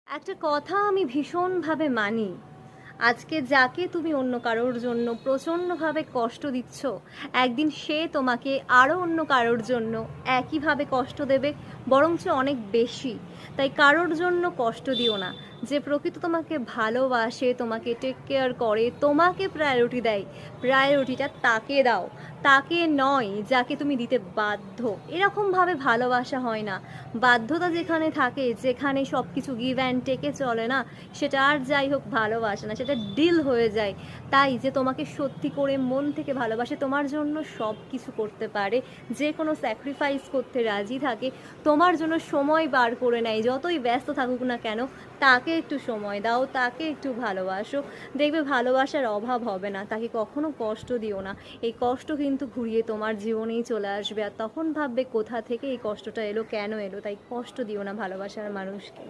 একটা কথা আমি ভীষণভাবে মানি। আজকে যাকে তুমি অন্য কারোর জন্য প্রচণ্ডভাবে কষ্ট দিচ্ছ, একদিন সে তোমাকে আরও অন্য কারোর জন্য একইভাবে কষ্ট দেবে, বরঞ্চ অনেক বেশি। তাই কারোর জন্য কষ্ট দিও না। যে প্রকৃত তোমাকে ভালোবাসে, তোমাকে টেক কেয়ার করে, তোমাকে প্রায়োরিটি দেয়, প্রায়োরিটিটা তাকে দাও। তাকে নয় যাকে তুমি দিতে বাধ্য। এরকমভাবে ভালোবাসা হয় না। বাধ্যতা যেখানে থাকে, যেখানে সব কিছু গিভ অ্যান্ড টেকে চলে না, সেটা আর যাই হোক ভালোবাসে না, সেটা ডিল হয়ে যায়। তাই যে তোমাকে সত্যি করে মন থেকে ভালোবাসে, তোমার জন্য সব কিছু করতে পারে, যে কোনো স্যাক্রিফাইস করতে রাজি থাকে, তোমার জন্য সময় বার করে নেয়, যতই ব্যস্ত থাকুক না কেন, তাকে একটু সময় দাও, তাকে একটু ভালোবাসো। দেখবে ভালোবাসার অভাব হবে না। তাকে কখনো কষ্ট দিও না। এই কষ্ট কিন্তু ঘুরিয়ে তোমার জীবনেই চলে আসবে, আর তখন ভাববে কোথা থেকে এই কষ্টটা এলো, কেন এলো। তাই কষ্ট দিও না ভালোবাসার মানুষকে।